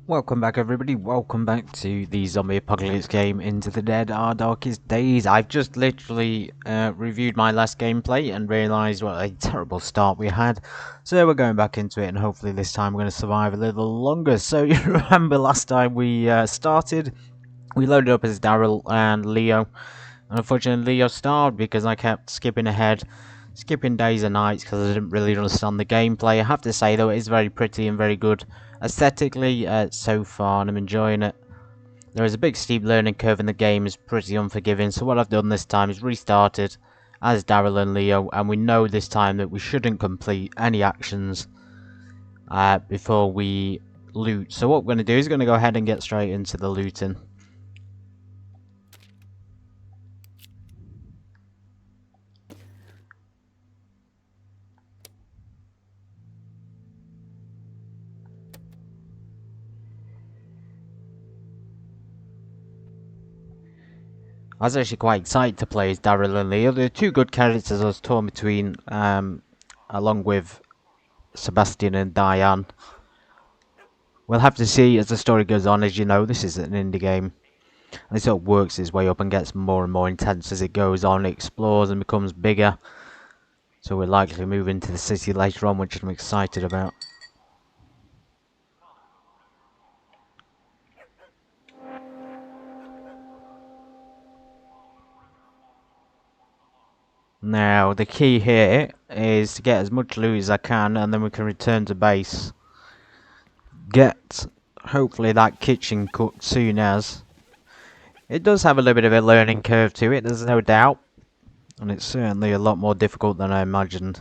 Welcome back everybody, welcome back to the zombie apocalypse game Into the Dead Our Darkest Days. I've just literally reviewed my last gameplay and realised what a terrible start we had. So we're going back into it and hopefully this time we're going to survive a little longer. So you remember last time we started, we loaded up as Daryl and Leo. And unfortunately Leo starved because I kept skipping ahead. Skipping days and nights because I didn't really understand the gameplay. I have to say though, it is very pretty and very good aesthetically so far, and I'm enjoying it. There is a big steep learning curve in the game, is pretty unforgiving, so what I've done this time is restarted as Daryl and Leo, and we know this time that we shouldn't complete any actions before we loot. So what we're going to do is going to go ahead and get straight into the looting. I was actually quite excited to play as Daryl and Leo. They're two good characters I was torn between, along with Sebastian and Diane. We'll have to see as the story goes on. As you know, this is an indie game. And it sort of works its way up and gets more and more intense as it goes on. It explores and becomes bigger. So we're likely to move into the city later on, which I'm excited about. Now, the key here is to get as much loot as I can, and then we can return to base. Get, hopefully, that kitchen cooked soon as. It does have a little bit of a learning curve to it, there's no doubt. And it's certainly a lot more difficult than I imagined.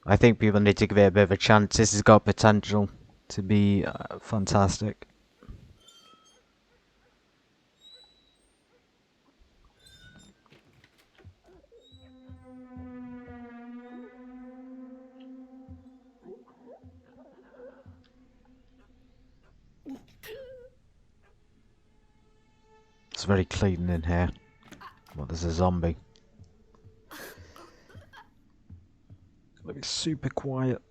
I think people need to give it a bit of a chance. This has got potential to be fantastic. It's very clean in here. Well, there's a zombie. Let me be super quiet.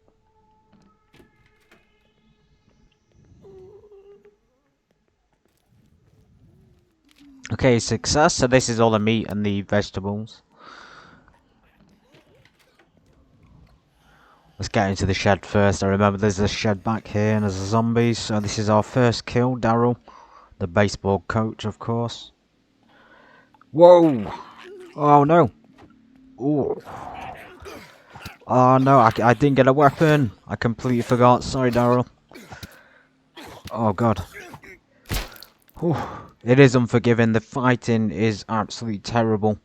Okay, success. So this is all the meat and the vegetables. Let's get into the shed first. I remember there's a shed back here and there's a zombie. So this is our first kill, Daryl. The baseball coach, of course. Whoa! Oh no! Oh! Oh no, I didn't get a weapon. I completely forgot. Sorry, Daryl. Oh god. Whew. It is unforgiving. The fighting is absolutely terrible.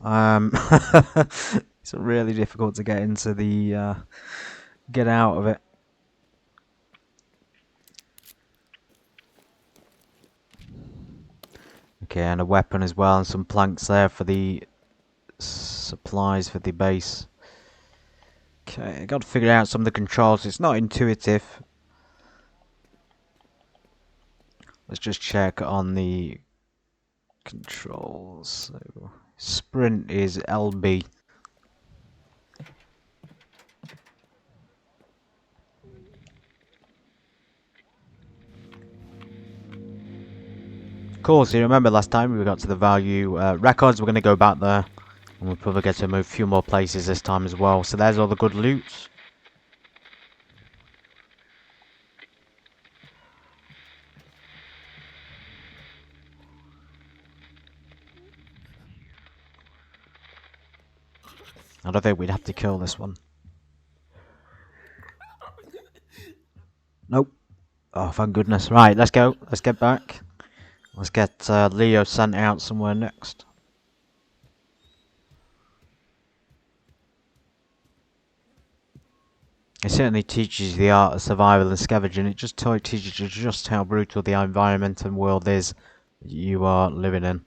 It's really difficult to get into the get out of it. Okay, and a weapon as well, and some planks there for the supplies for the base. Okay, I got to figure out some of the controls. It's not intuitive. Let's just check on the controls. So, sprint is LB. Cool, so you remember last time we got to the value records. We're going to go back there. And we'll probably get to move a few more places this time as well. So there's all the good loot. I don't think we'd have to kill this one. Nope. Oh, thank goodness. Right, let's go. Let's get back. Let's get Leo sent out somewhere next. It certainly teaches the art of survival and scavenging. It just teaches you just how brutal the environment and world is you are living in.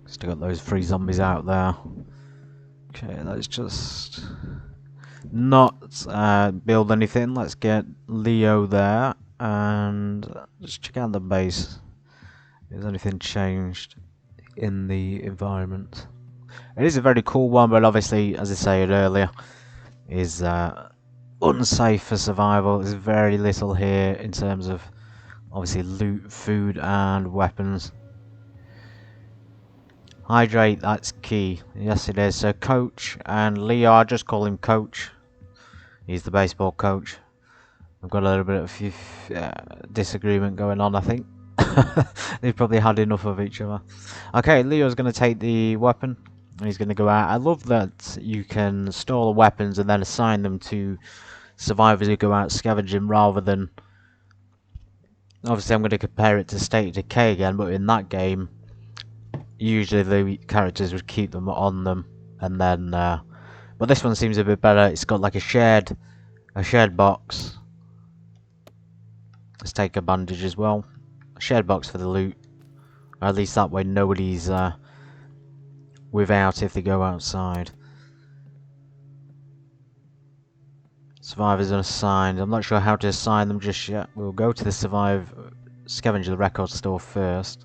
Still got those 3 zombies out there. Okay, let's just not build anything. Let's get Leo there and just check out the base. Has anything changed in the environment? It is a very cool one, but obviously, as I said earlier, is unsafe for survival. There's very little here in terms of obviously loot, food, and weapons. Hydrate, that's key. Yes, it is. So, Coach and Leo, I just call him Coach. He's the baseball coach. I've got a little bit of disagreement going on, I think. They've probably had enough of each other. Okay, Leo's going to take the weapon. And he's going to go out. I love that you can store the weapons and then assign them to survivors who go out scavenging rather than... Obviously, I'm going to compare it to State of Decay again, but in that game, usually the characters would keep them on them. And then... but this one seems a bit better. It's got like a shared box. Let's take a bandage as well. A shared box for the loot. Or at least that way nobody's without if they go outside. Survivors unassigned. I'm not sure how to assign them just yet. We'll go to the Scavenger the record store first.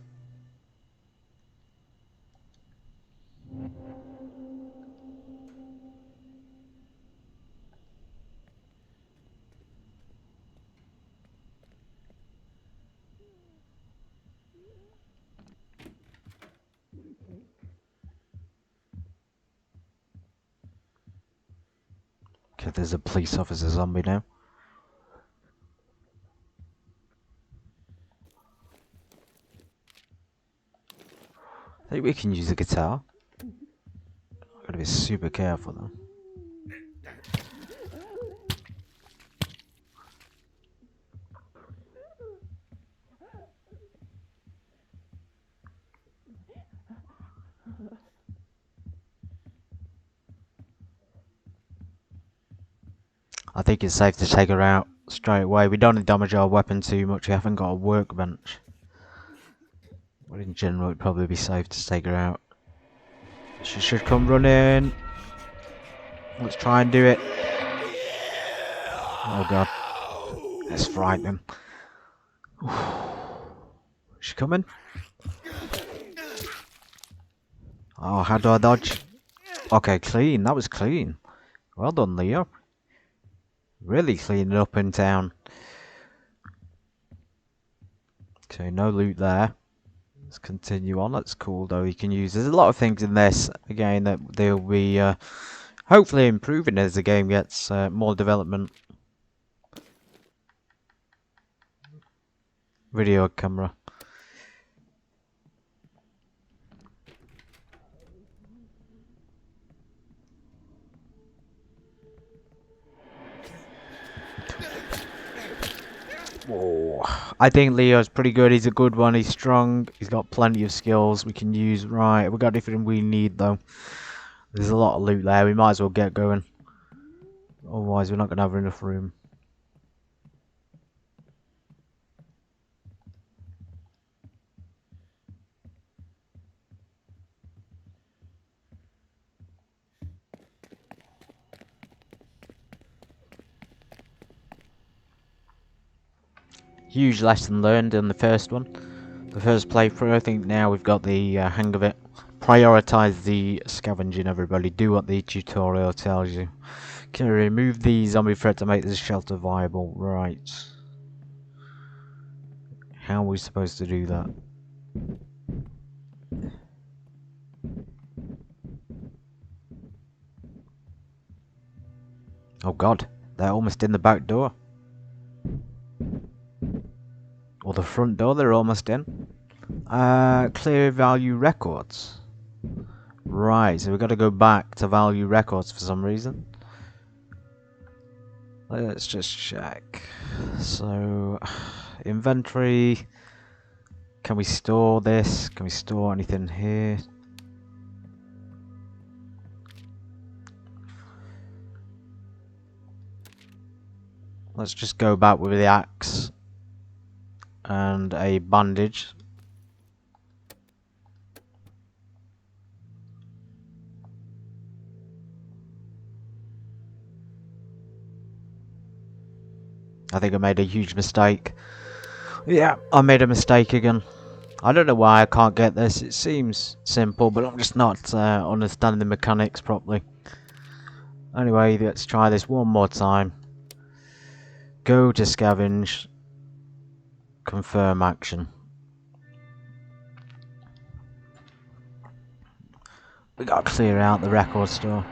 Okay, there's a police officer zombie now. I think we can use a guitar. Gotta be super careful though. I think it's safe to take her out straight away. We don't need to damage our weapon too much. We haven't got a workbench. But in general, it'd probably be safe to take her out. She should come running. Let's try and do it. Oh god. That's frightening. Is she coming? Oh, how do I dodge? Okay, clean. That was clean. Well done, Leo. Really cleaning up in town. Okay, no loot there. Let's continue on. That's cool, though. You can use. There's a lot of things in this again that they'll be hopefully improving as the game gets more development. Video camera. Whoa. I think Leo's pretty good. He's a good one. He's strong. He's got plenty of skills we can use. Right, we've got everything we need though. There's a lot of loot there. We might as well get going. Otherwise, we're not going to have enough room. Huge lesson learned in the first one. The first playthrough, I think now we've got the hang of it. Prioritize the scavenging, everybody. Do what the tutorial tells you. Okay, remove the zombie threat to make this shelter viable. Right. How are we supposed to do that? Oh god, they're almost in the back door. Or the front door, they're almost in. Clear value records. Right, so we've got to go back to value records for some reason. Let's just check. So, inventory. Can we store this? Can we store anything here? Let's just go back with the axe and a bandage. I think I made a huge mistake. Yeah, I made a mistake again. I don't know why I can't get this. It seems simple, but I'm just not understanding the mechanics properly. Anyway, let's try this one more time. Go to scavenge. Confirm action. We gotta clear out the record store.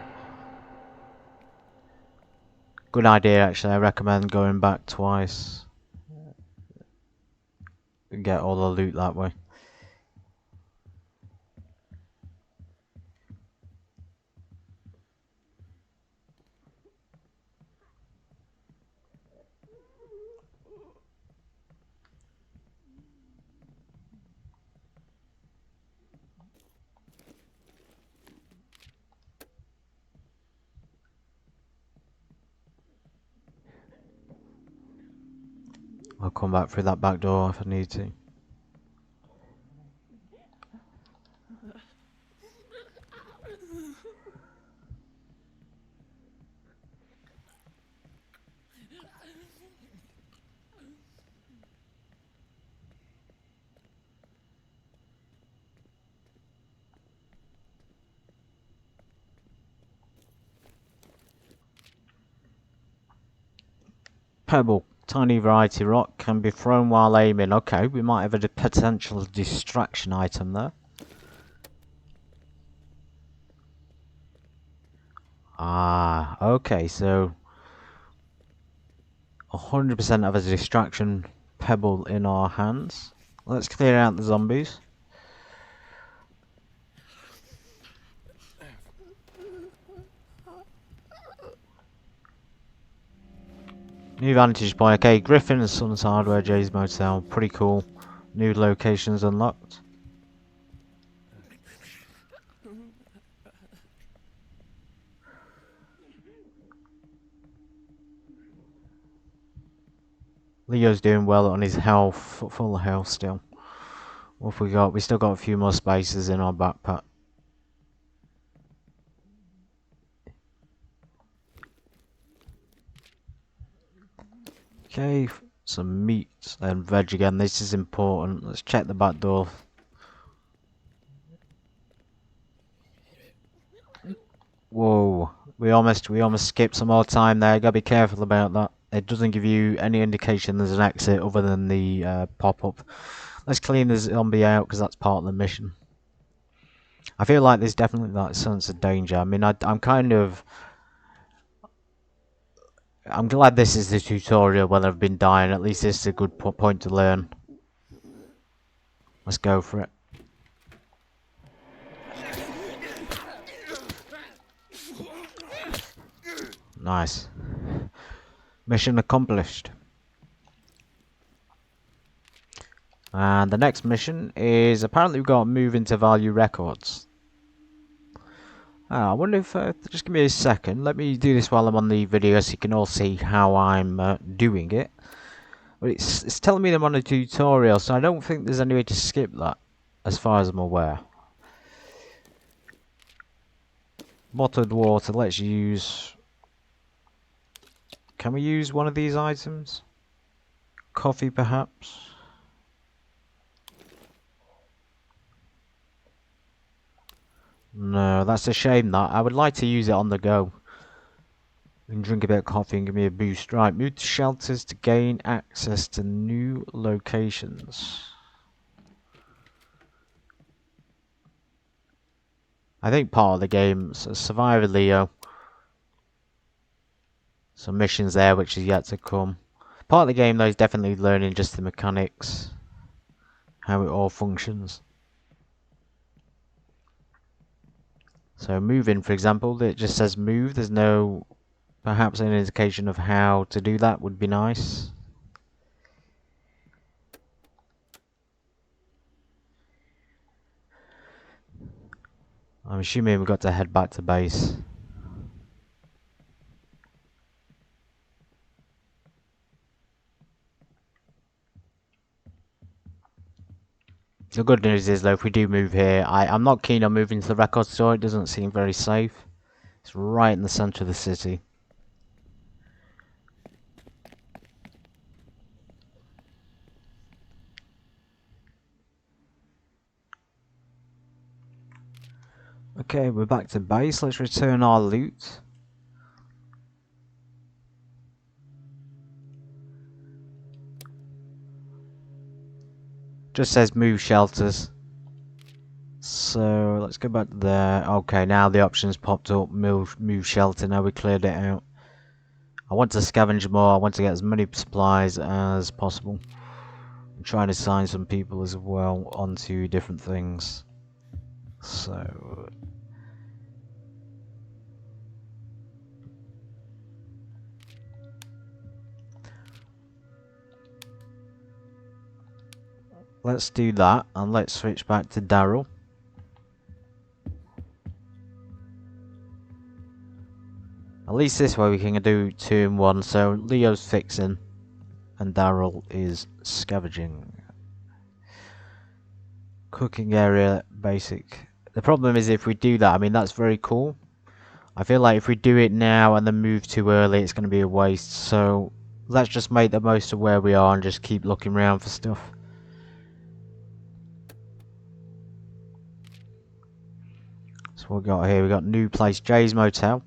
Good idea, actually. I recommend going back twice. And get all the loot that way. I'll come back through that back door if I need to. Pebble. Tiny variety rock can be thrown while aiming. Okay, we might have a potential distraction item there. Ah, okay, so 100% of a distraction pebble in our hands. Let's clear out the zombies. New vantage point. Okay, Griffin and Sons Hardware, Jay's Motel. Pretty cool. New locations unlocked. Leo's doing well on his health, full health still. What have we got? We still got a few more spaces in our backpack. Okay, some meat and veg again. This is important. Let's check the back door. Whoa, we almost skipped some more time there. Gotta be careful about that. It doesn't give you any indication there's an exit other than the pop-up. Let's clean the zombie out because that's part of the mission. I feel like there's definitely that sense of danger. I mean, I'm kind of... I'm glad this is the tutorial when I've been dying. At least this is a good point to learn. Let's go for it. Nice. Mission accomplished. And the next mission is apparently we've got to move into value records. I wonder if, just give me a second, let me do this while I'm on the video so you can all see how I'm doing it. But it's telling me I'm on a tutorial, so I don't think there's any way to skip that, as far as I'm aware. Bottled water, let's use... Can we use one of these items? Coffee, perhaps? No, that's a shame that. I would like to use it on the go. We can drink a bit of coffee and give me a boost. Right, move to shelters to gain access to new locations. I think part of the game, so Survivor Leo. Some missions there which is yet to come. Part of the game though is definitely learning just the mechanics. How it all functions. So moving, for example, it just says move. There's no, perhaps an indication of how to do that would be nice. I'm assuming we've got to head back to base. The good news is though, if we do move here, I'm not keen on moving to the record store. It doesn't seem very safe. It's right in the centre of the city. Okay, we're back to base. Let's return our loot. Just says move shelters. So let's go back there. Okay, now the options popped up. Move shelter. Now we cleared it out. I want to scavenge more. I want to get as many supplies as possible. I'm trying to assign some people as well onto different things. So let's do that, and let's switch back to Daryl. At least this way we can do 2 in 1. So Leo's fixing, and Daryl is scavenging. Cooking area, basic. The problem is if we do that, I mean that's very cool. I feel like if we do it now and then move too early, it's going to be a waste. So let's just make the most of where we are and just keep looking around for stuff. So what we got here, we got new place, Jay's Motel.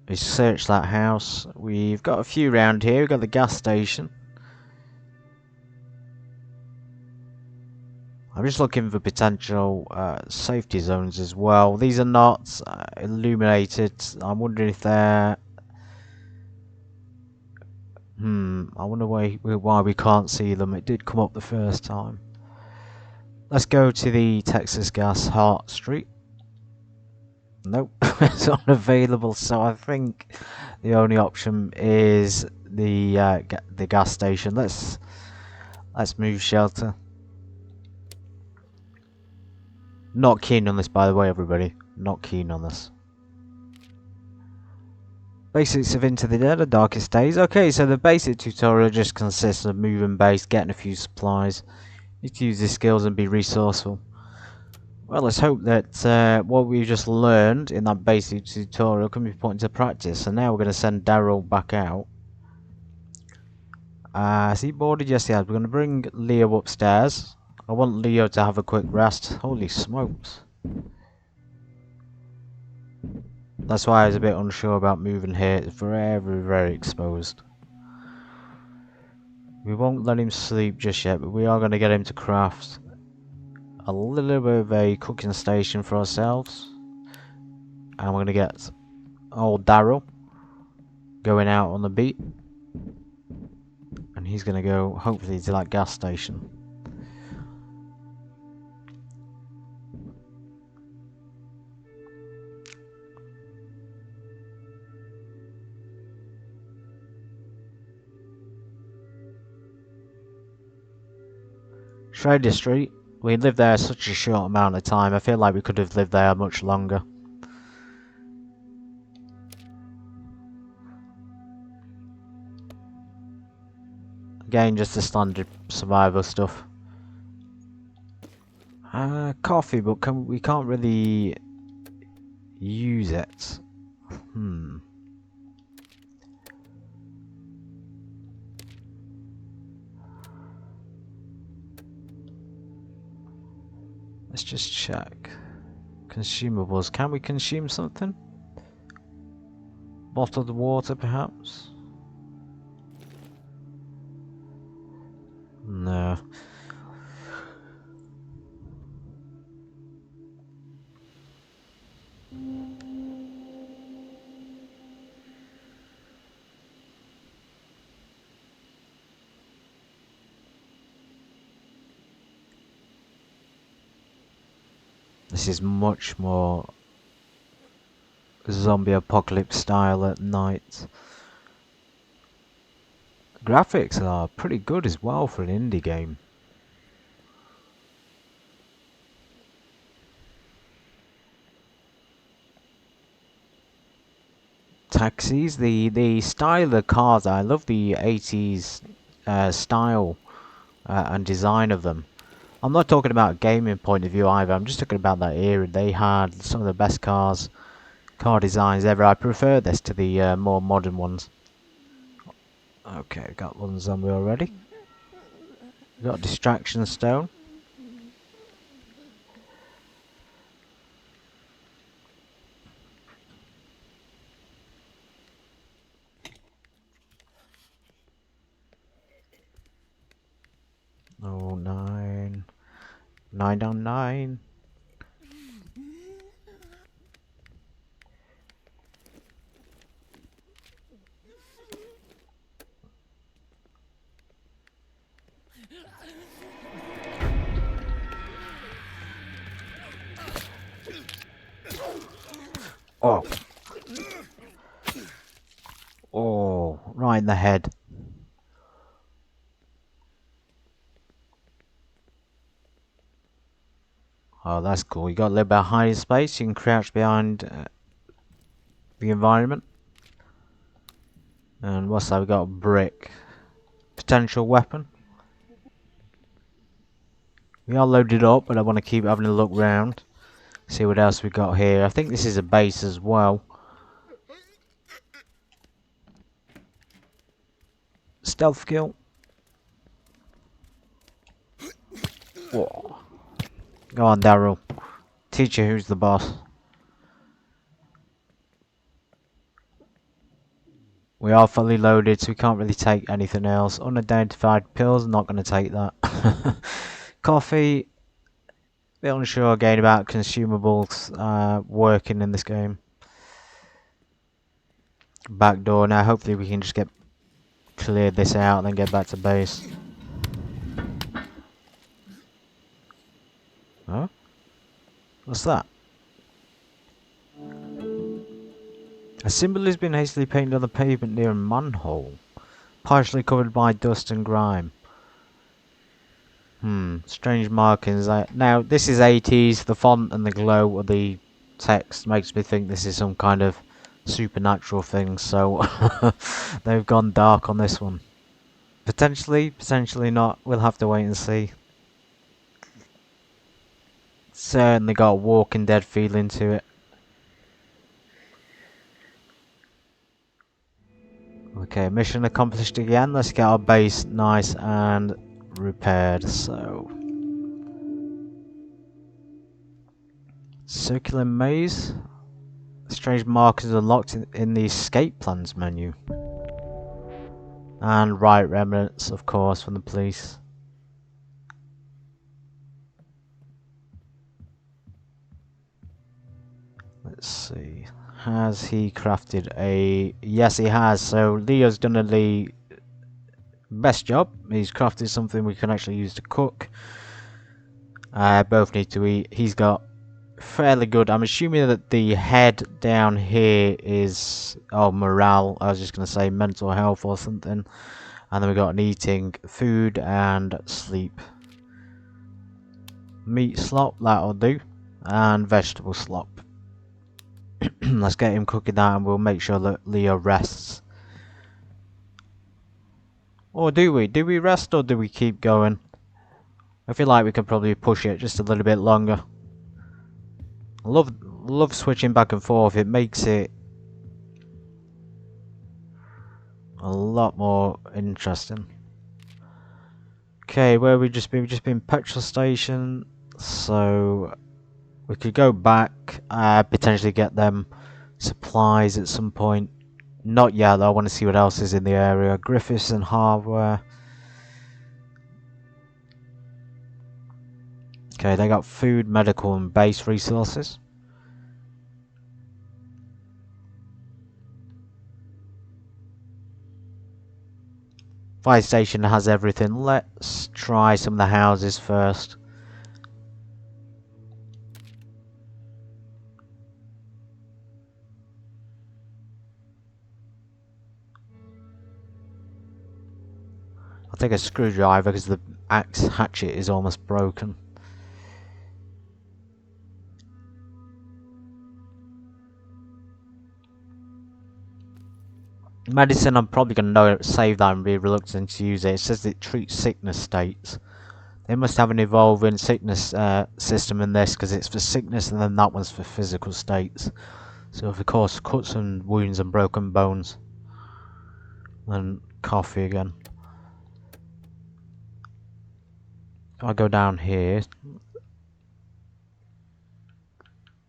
We search that house. We've got a few around here. We've got the gas station. I'm just looking for potential safety zones as well. These are not illuminated. I'm wondering if they're... I wonder why we can't see them. It did come up the first time. Let's go to the Texas Gas Hart Street. Nope, it's unavailable. So I think the only option is the gas station. Let's move shelter. Not keen on this, by the way, everybody. Not keen on this. Basics of Into the Dead, the Darkest Days. Okay, so the basic tutorial just consists of moving base, getting a few supplies. You need to use your skills and be resourceful. Well, let's hope that what we've just learned in that basic tutorial can be put into practice. So now we're going to send Daryl back out. Is he boarded? Yes, he has. We're going to bring Leo upstairs. I want Leo to have a quick rest. Holy smokes. That's why I was a bit unsure about moving here. It's very, very exposed. We won't let him sleep just yet, but we are going to get him to craft a little bit of a cooking station for ourselves. And we're going to get old Daryl going out on the beat. And he's going to go, hopefully, to that gas station. Trader Street. We lived there such a short amount of time. I feel like we could have lived there much longer. Again, just the standard survival stuff. Coffee, but we can't really use it. Let's just check. Consumables. Can we consume something? Bottled water, perhaps? No. This is much more zombie apocalypse style at night. Graphics are pretty good as well for an indie game. Taxis, the style of the cars, I love the 80s style and design of them. I'm not talking about a gaming point of view either, I'm just talking about that era. They had some of the best car designs ever. I prefer this to the more modern ones. Okay, got one zombie already. Got a distraction stone. Oh, 9. 9 down 9. Oh. Oh, right in the head. Oh, that's cool. You got a little bit of hiding space. You can crouch behind the environment. And what's that? We got a brick. Potential weapon. We are loaded up, but I want to keep having a look round. See what else we got here. I think this is a base as well. Stealth kill. Whoa. Go on, Daryl. Teach you who's the boss. We are fully loaded, so we can't really take anything else. Unidentified pills, not going to take that. Coffee. Bit unsure again about consumables working in this game. Back door now. Hopefully we can just get cleared this out and then get back to base. Huh? What's that? A symbol has been hastily painted on the pavement near a manhole, partially covered by dust and grime. Strange markings. Now, this is 80s. The font and the glow of the text makes me think this is some kind of supernatural thing, so they've gone dark on this one. Potentially, potentially not. We'll have to wait and see. Certainly got a Walking Dead feeling to it. Okay, mission accomplished again. Let's get our base nice and repaired. So, circular maze. Strange markers are locked in the escape plans menu. And riot remnants, of course, from the police. Let's see. Has he crafted a... Yes, he has. So Leo's done a best job. He's crafted something we can actually use to cook. Both need to eat. He's got fairly good... I'm assuming that the head down here is... Oh, morale. I was just going to say mental health or something. And then we got an eating, food and sleep. Meat slop, that'll do. And vegetable slop. Let's get him cooking that and we'll make sure that Leo rests. Or do we? Do we rest or do we keep going? I feel like we could probably push it just a little bit longer. I love switching back and forth. It makes it a lot more interesting. Okay, where we just been? We've just been petrol station. So we could go back, potentially get them supplies at some point. Not yet though, I want to see what else is in the area. Griffiths and hardware. Okay, they got food, medical and base resources. Fire station has everything. Let's try some of the houses first. I'll take a screwdriver because the axe hatchet is almost broken. Medicine, I'm probably going to save that and be reluctant to use it. It says it treats sickness states. They must have an evolving sickness system in this because it's for sickness and then that one's for physical states. So of course cuts and wounds and broken bones. And coffee again. I'll go down here.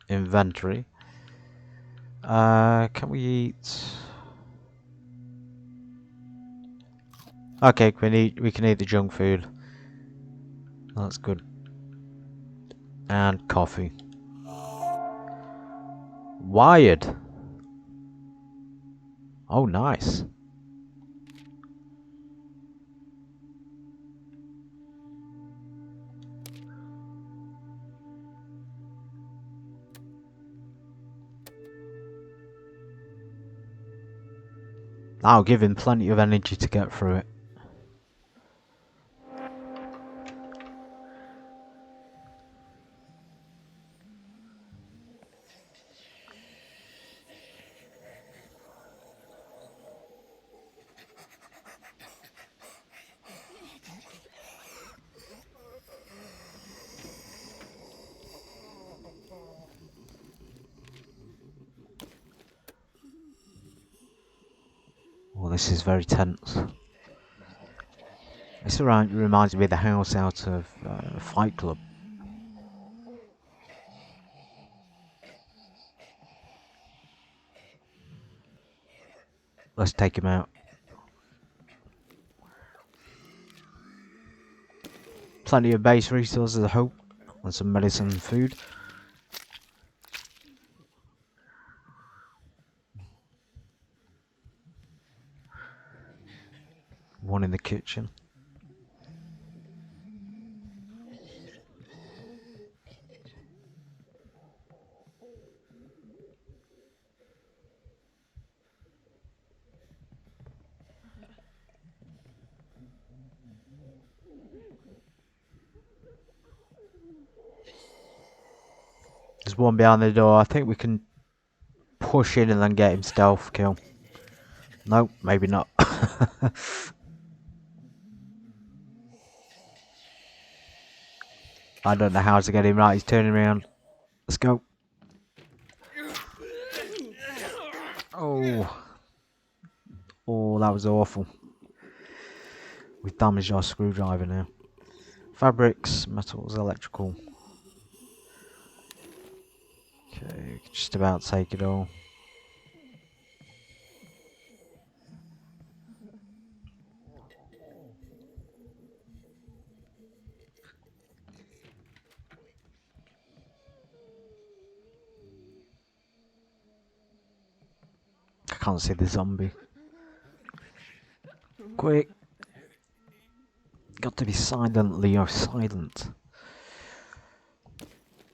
Inventory. Can we eat? Okay, we can eat the junk food. That's good. And coffee. Wired. Oh, nice. That'll give him plenty of energy to get through it. Well, this is very tense. This reminds me of the house out of Fight Club. Let's take him out. Plenty of base resources, I hope, and some medicine and food. One in the kitchen. There's one behind the door. I think we can push in and then get him stealth kill. No, maybe not. I don't know how to get him right. He's turning around. Let's go. Oh. Oh, that was awful. We've damaged our screwdriver now. Fabrics, metals, electrical. Okay, just about take it all. I can't see the zombie. Quick! Got to be silently or silent.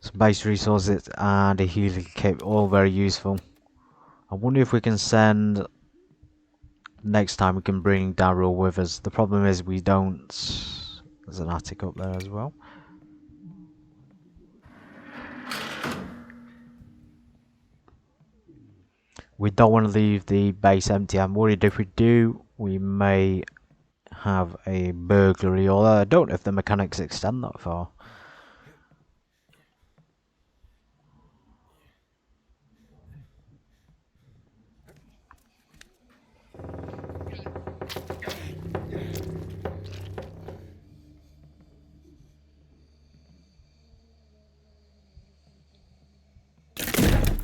Some base resources and a healing kit, all very useful. I wonder if we can send... Next time we can bring Daryl with us. The problem is we don't... There's an attic up there as well. We don't want to leave the base empty. I'm worried if we do, we may have a burglary, although I don't know if the mechanics extend that far.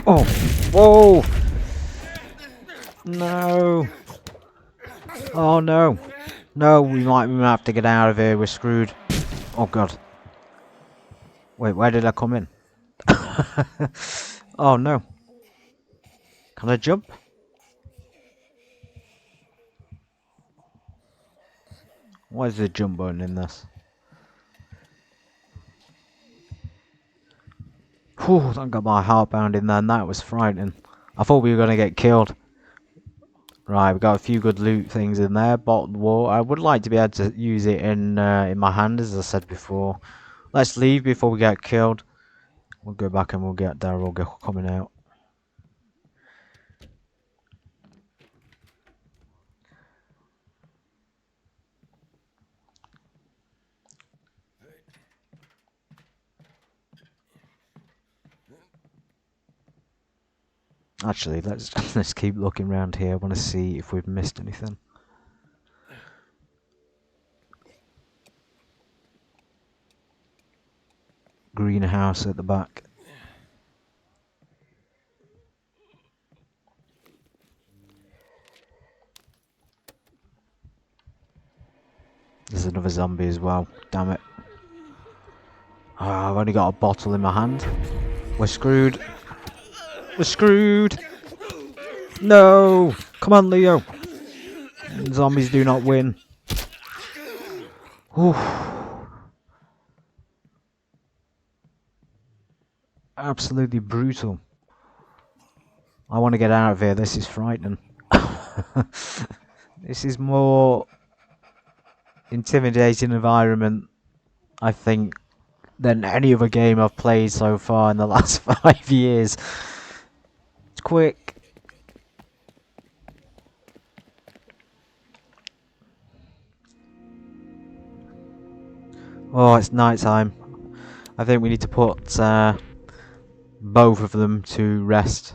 Oh! Whoa! No! Oh no! No, we might have to get out of here, we're screwed. Oh god. Wait, where did I come in? Oh no. Can I jump? Why is the jump button in this? Whew, that got my heart pounding then, that was frightening. I thought we were going to get killed. Right, we've got a few good loot things in there. Bottled water. I would like to be able to use it in my hand, as I said before. Let's leave before we get killed. We'll go back and we'll get Daryl coming out. Actually, let's keep looking around here. I want to see if we've missed anything. greenhouse at the back. There's another zombie as well. Damn it. Oh, I've only got a bottle in my hand. We're screwed. We're screwed. No! Come on, Leo. Zombies do not win. Oof. Absolutely brutal. I want to get out of here. This is frightening. This is more intimidating environment, I think, than any other game I've played so far in the last 5 years. It's quick. Oh, it's night time. I think we need to put both of them to rest.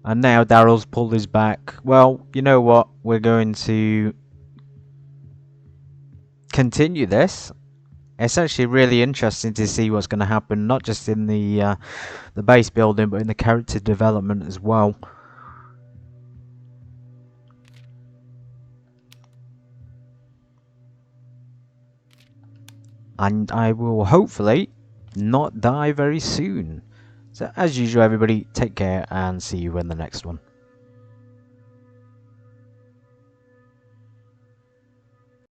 And now Daryl's pulled his back. Well, you know what? We're going to continue this. It's actually really interesting to see what's going to happen, not just in the base building, but in the character development as well. And I will hopefully not die very soon. So as usual, everybody, take care and see you in the next one.